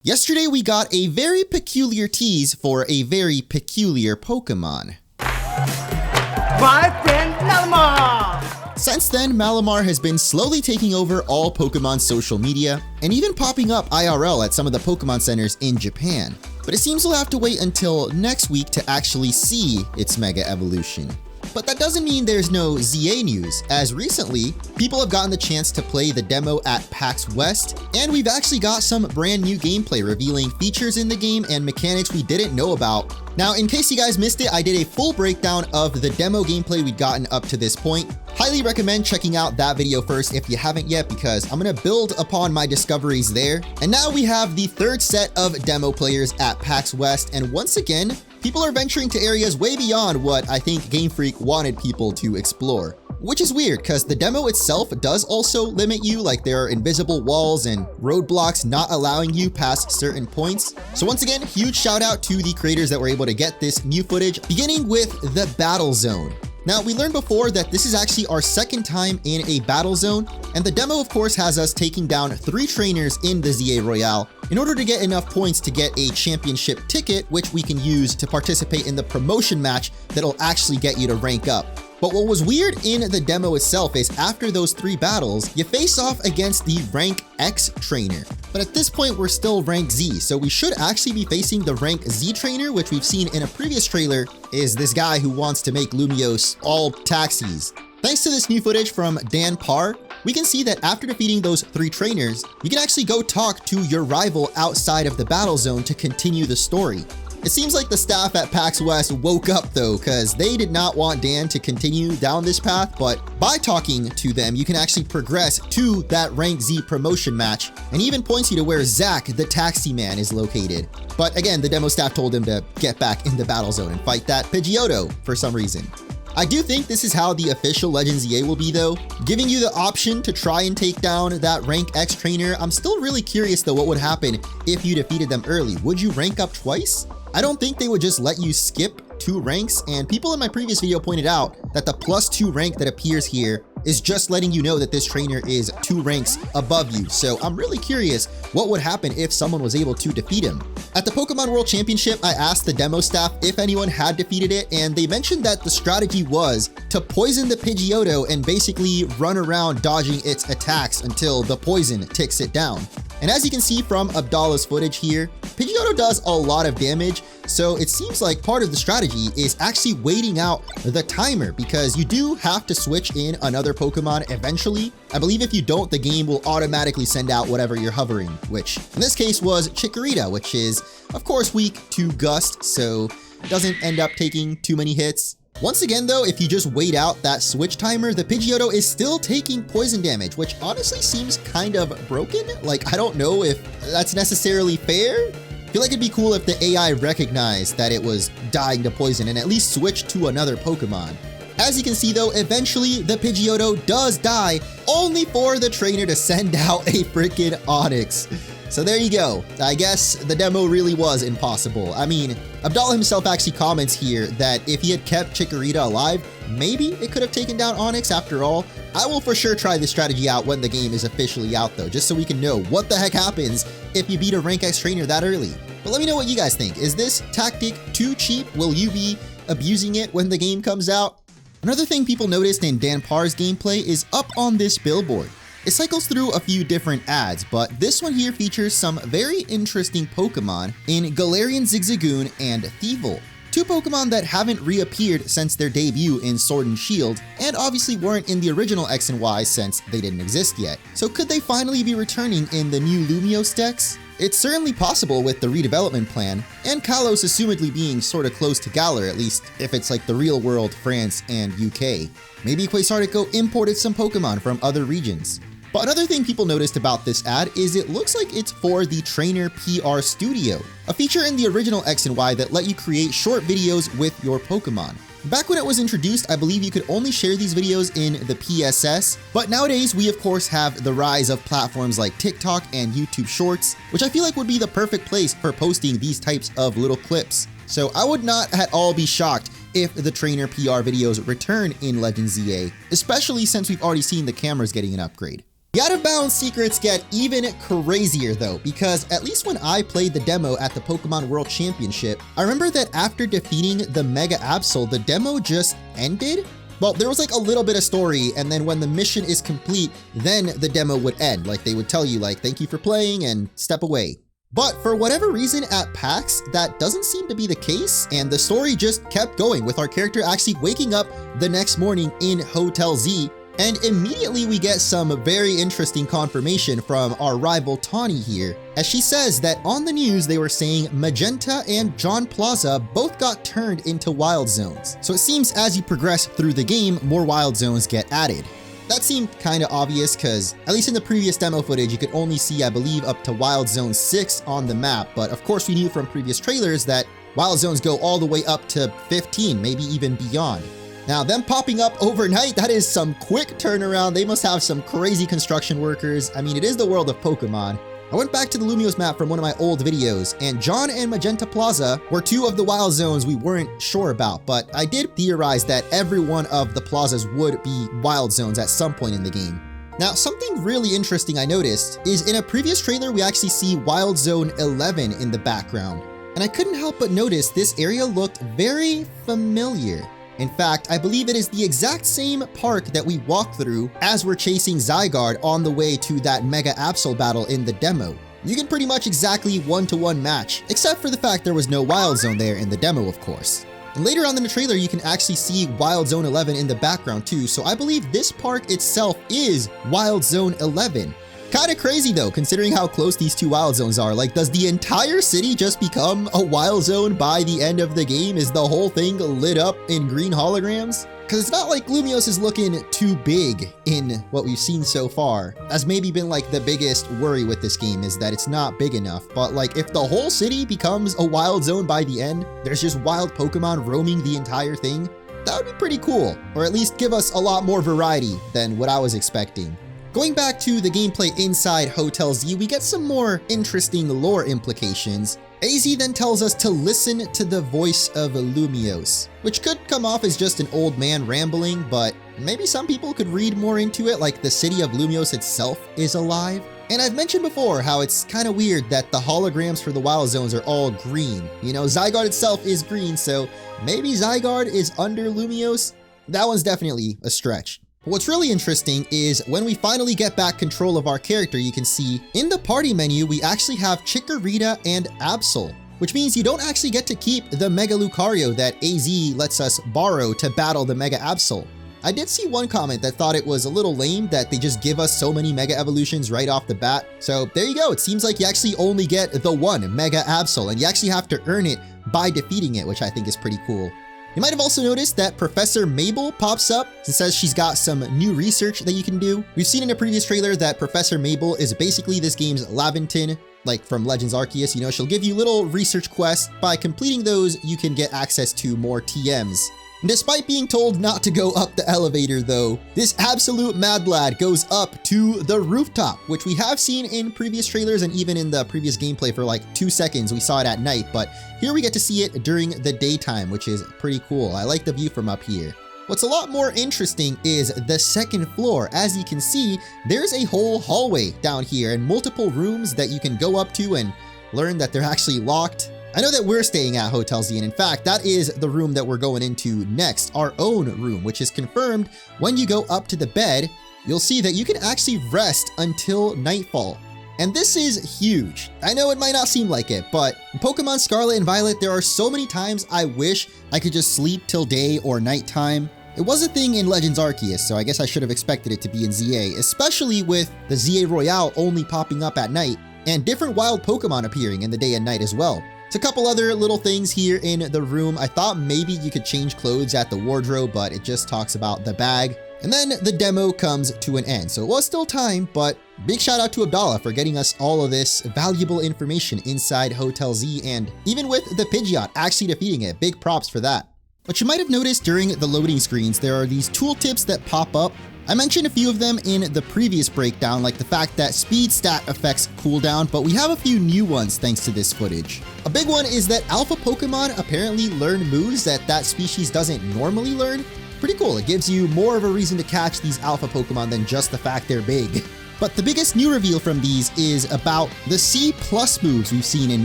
Yesterday we got a very peculiar tease for a very peculiar Pokemon. My friend Malamar! Since then, Malamar has been slowly taking over all Pokemon social media and even popping up IRL at some of the Pokemon centers in Japan. But it seems we'll have to wait until next week to actually see its Mega Evolution. But that doesn't mean there's no ZA news, as recently, people have gotten the chance to play the demo at PAX West, and we've actually got some brand new gameplay revealing features in the game and mechanics we didn't know about. Now, in case you guys missed it, I did a full breakdown of the demo gameplay we'd gotten up to this point. Highly recommend checking out that video first if you haven't yet, because I'm gonna build upon my discoveries there. And now we have the third set of demo players at PAX West, and once again, people are venturing to areas way beyond what I think Game Freak wanted people to explore. Which is weird, because the demo itself does also limit you, like there are invisible walls and roadblocks not allowing you past certain points. So once again, huge shout out to the creators that were able to get this new footage, beginning with the Battle Zone. Now, we learned before that this is actually our second time in a battle zone, and the demo of course has us taking down 3 trainers in the ZA Royale in order to get enough points to get a championship ticket, which we can use to participate in the promotion match that'll actually get you to rank up. But what was weird in the demo itself is after those 3 battles, you face off against the rank X trainer. But at this point, we're still rank Z, so we should actually be facing the rank Z trainer, which we've seen in a previous trailer is this guy who wants to make Lumiose all taxis. Thanks to this new footage from Dan Parr, we can see that after defeating those 3 trainers, you can actually go talk to your rival outside of the battle zone to continue the story. It seems like the staff at PAX West woke up though, because they did not want Dan to continue down this path, but by talking to them, you can actually progress to that rank Z promotion match, and even points you to where Zach, the taxi man, is located. But again, the demo staff told him to get back in the battle zone and fight that Pidgeotto for some reason. I do think this is how the official Legends ZA will be though, giving you the option to try and take down that rank X trainer. I'm still really curious though what would happen if you defeated them early. Would you rank up twice? I don't think they would just let you skip 2 ranks, and people in my previous video pointed out that the +2 rank that appears here is just letting you know that this trainer is 2 ranks above you. So I'm really curious what would happen if someone was able to defeat him. At the Pokemon World Championship, I asked the demo staff if anyone had defeated it, and they mentioned that the strategy was to poison the Pidgeotto and basically run around dodging its attacks until the poison ticks it down. And as you can see from Abdallah's footage here, Pidgeotto does a lot of damage, so it seems like part of the strategy is actually waiting out the timer, because you do have to switch in another Pokemon eventually. I believe if you don't, the game will automatically send out whatever you're hovering, which in this case was Chikorita, which is of course weak to Gust, so doesn't end up taking too many hits. Once again though, if you just wait out that switch timer, the Pidgeotto is still taking poison damage, which honestly seems kind of broken. Like, I don't know if that's necessarily fair. I feel like it'd be cool if the AI recognized that it was dying to poison and at least switched to another Pokemon. As you can see though, eventually the Pidgeotto does die, only for the trainer to send out a freaking Onix. So there you go. I guess the demo really was impossible. I mean, Abdallah himself actually comments here that if he had kept Chikorita alive, maybe it could have taken down Onix after all. I will for sure try this strategy out when the game is officially out though, just so we can know what the heck happens if you beat a rank X trainer that early. But let me know what you guys think. Is this tactic too cheap? Will you be abusing it when the game comes out? Another thing people noticed in Dan Parr's gameplay is up on this billboard. It cycles through a few different ads, but this one here features some very interesting Pokemon in Galarian Zigzagoon and Thievul. 2 Pokemon that haven't reappeared since their debut in Sword and Shield, and obviously weren't in the original X and Y since they didn't exist yet. So could they finally be returning in the new Lumiose decks? It's certainly possible with the redevelopment plan, and Kalos assumedly being sorta close to Galar, at least if it's like the real world France and UK. Maybe Quasartico imported some Pokemon from other regions. But another thing people noticed about this ad is it looks like it's for the Trainer PR Studio, a feature in the original X and Y that let you create short videos with your Pokemon. Back when it was introduced, I believe you could only share these videos in the PSS, but nowadays we of course have the rise of platforms like TikTok and YouTube Shorts, which I feel like would be the perfect place for posting these types of little clips. So I would not at all be shocked if the Trainer PR videos return in Legends ZA, especially since we've already seen the cameras getting an upgrade. The out of bounds secrets get even crazier though, because at least when I played the demo at the Pokemon World Championship, I remember that after defeating the Mega Absol, the demo just ended. Well, there was like a little bit of story, and then when the mission is complete, then the demo would end. Like they would tell you like, thank you for playing and step away. But for whatever reason at PAX, that doesn't seem to be the case, and the story just kept going with our character actually waking up the next morning in Hotel Z. And immediately we get some very interesting confirmation from our rival Tawny here, as she says that on the news they were saying Magenta and John Plaza both got turned into wild zones. So it seems as you progress through the game, more wild zones get added. That seemed kind of obvious because, at least in the previous demo footage, you could only see, I believe, up to Wild Zone 6 on the map, but of course we knew from previous trailers that Wild Zones go all the way up to 15, maybe even beyond. Now, them popping up overnight, that is some quick turnaround. They must have some crazy construction workers. I mean, it is the world of Pokemon. I went back to the Lumiose map from one of my old videos, and John and Magenta Plaza were two of the wild zones we weren't sure about, but I did theorize that every one of the plazas would be wild zones at some point in the game. Now, something really interesting I noticed is in a previous trailer, we actually see Wild Zone 11 in the background, and I couldn't help but notice this area looked very familiar. In fact, I believe it is the exact same park that we walked through as we're chasing Zygarde on the way to that Mega Absol battle in the demo. You can pretty much exactly one-to-one match, except for the fact there was no Wild Zone there in the demo, of course. And later on in the trailer, you can actually see Wild Zone 11 in the background too, so I believe this park itself is Wild Zone 11. Kinda crazy though, considering how close these two wild zones are. Like, does the entire city just become a wild zone by the end of the game? Is the whole thing lit up in green holograms? Because it's not like Lumiose is looking too big in what we've seen so far. That's maybe been like the biggest worry with this game, is that it's not big enough. But like, if the whole city becomes a wild zone by the end, there's just wild Pokemon roaming the entire thing, that would be pretty cool. Or at least give us a lot more variety than what I was expecting. Going back to the gameplay inside Hotel Z, we get some more interesting lore implications. AZ then tells us to listen to the voice of Lumiose, which could come off as just an old man rambling, but maybe some people could read more into it, like the city of Lumiose itself is alive. And I've mentioned before how it's kind of weird that the holograms for the wild zones are all green. You know, Zygarde itself is green, so maybe Zygarde is under Lumiose? That one's definitely a stretch. But what's really interesting is when we finally get back control of our character, you can see in the party menu, we actually have Chikorita and Absol, which means you don't actually get to keep the Mega Lucario that AZ lets us borrow to battle the Mega Absol. I did see one comment that thought it was a little lame that they just give us so many Mega Evolutions right off the bat. So there you go. It seems like you actually only get the one Mega Absol, and you actually have to earn it by defeating it, which I think is pretty cool. You might have also noticed that Professor Mabel pops up and says she's got some new research that you can do. We've seen in a previous trailer that Professor Mabel is basically this game's Laventon, like from Legends Arceus. You know, she'll give you little research quests. By completing those, you can get access to more TMs. And despite being told not to go up the elevator though, this absolute mad lad goes up to the rooftop, which we have seen in previous trailers and even in the previous gameplay for like 2 seconds. We saw it at night, but here we get to see it during the daytime, which is pretty cool. I like the view from up here. What's a lot more interesting is the second floor. As you can see, there's a whole hallway down here and multiple rooms that you can go up to and learn that they're actually locked. I know that we're staying at Hotel Z, and in fact, that is the room that we're going into next, our own room, which is confirmed when you go up to the bed, you'll see that you can actually rest until nightfall. And this is huge. I know it might not seem like it, but in Pokemon Scarlet and Violet, there are so many times I wish I could just sleep till day or nighttime. It was a thing in Legends Arceus, so I guess I should have expected it to be in ZA, especially with the ZA Royale only popping up at night, and different wild Pokemon appearing in the day and night as well. It's a couple other little things here in the room. I thought maybe you could change clothes at the wardrobe, but it just talks about the bag. And then the demo comes to an end. So it was still time, but big shout out to Abdallah for getting us all of this valuable information inside Hotel Z, and even with the Pidgeot actually defeating it. Big props for that. But you might have noticed during the loading screens, there are these tooltips that pop up. I mentioned a few of them in the previous breakdown, like the fact that speed stat affects cooldown, but we have a few new ones thanks to this footage. A big one is that alpha Pokemon apparently learn moves that species doesn't normally learn. Pretty cool. It gives you more of a reason to catch these alpha Pokemon than just the fact they're big. But the biggest new reveal from these is about the C+ moves we've seen in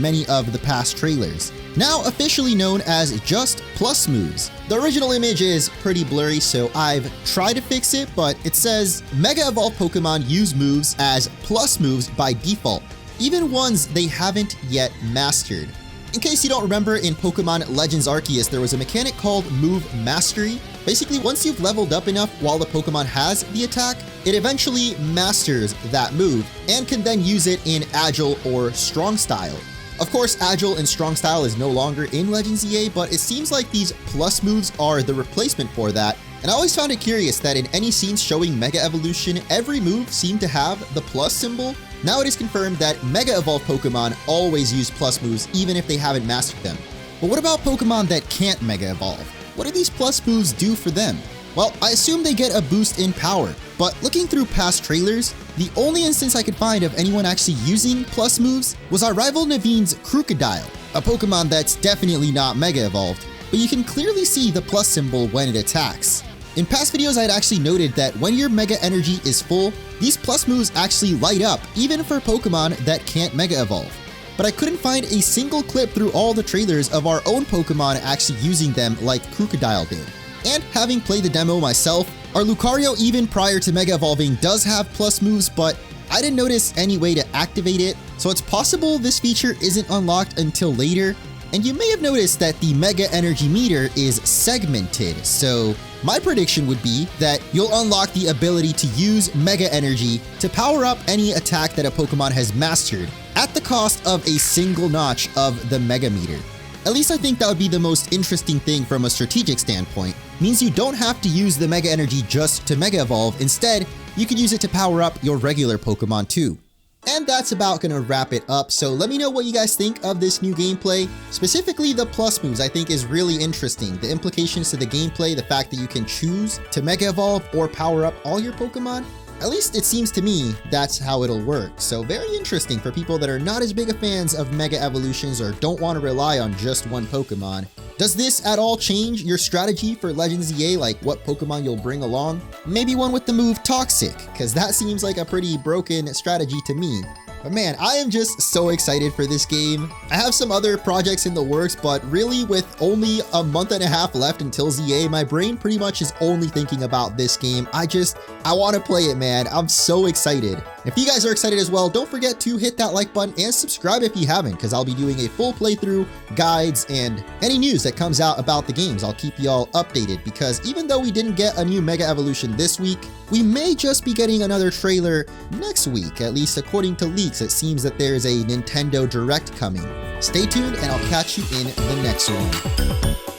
many of the past trailers, now officially known as just plus moves. The original image is pretty blurry, so I've tried to fix it, but it says Mega Evolved Pokemon use moves as plus moves by default, even ones they haven't yet mastered. In case you don't remember, in Pokemon Legends Arceus, there was a mechanic called Move Mastery. Basically, once you've leveled up enough while the Pokemon has the attack, it eventually masters that move and can then use it in Agile or Strong Style. Of course, Agile and Strong Style is no longer in Legends ZA, but it seems like these plus moves are the replacement for that. And I always found it curious that in any scenes showing Mega Evolution, every move seemed to have the plus symbol. Now it is confirmed that Mega Evolved Pokemon always use plus moves even if they haven't mastered them. But what about Pokemon that can't Mega Evolve? What do these plus moves do for them? Well, I assume they get a boost in power, but looking through past trailers, the only instance I could find of anyone actually using plus moves was our rival Naveen's Crocodile, a Pokemon that's definitely not Mega Evolved, but you can clearly see the plus symbol when it attacks. In past videos, I had actually noted that when your Mega Energy is full, these plus moves actually light up, even for Pokemon that can't Mega Evolve. But I couldn't find a single clip through all the trailers of our own Pokemon actually using them like Crocodile did. And having played the demo myself, our Lucario even prior to Mega Evolving does have plus moves, but I didn't notice any way to activate it, so it's possible this feature isn't unlocked until later. And you may have noticed that the Mega Energy meter is segmented, so my prediction would be that you'll unlock the ability to use Mega Energy to power up any attack that a Pokemon has mastered at the cost of a single notch of the Mega meter. At least I think that would be the most interesting thing from a strategic standpoint. Means you don't have to use the Mega Energy just to Mega Evolve. Instead, you can use it to power up your regular Pokemon too. And that's about gonna wrap it up, so let me know what you guys think of this new gameplay. Specifically, the plus moves I think is really interesting. The implications to the gameplay, the fact that you can choose to Mega Evolve or power up all your Pokemon. At least it seems to me that's how it'll work. So very interesting for people that are not as big of fans of Mega Evolutions or don't want to rely on just one Pokemon. Does this at all change your strategy for Legends ZA, like what Pokemon you'll bring along? Maybe one with the move Toxic, because that seems like a pretty broken strategy to me. But man, I am just so excited for this game. I have some other projects in the works, but really with only a month and a half left until ZA, my brain pretty much is only thinking about this game. I want to play it, man. I'm so excited. If you guys are excited as well, don't forget to hit that like button and subscribe if you haven't, because I'll be doing a full playthrough, guides, and any news that comes out about the games. I'll keep y'all updated, because even though we didn't get a new Mega Evolution this week, we may just be getting another trailer next week. At least according to leaks, it seems that there's a Nintendo Direct coming. Stay tuned and I'll catch you in the next one.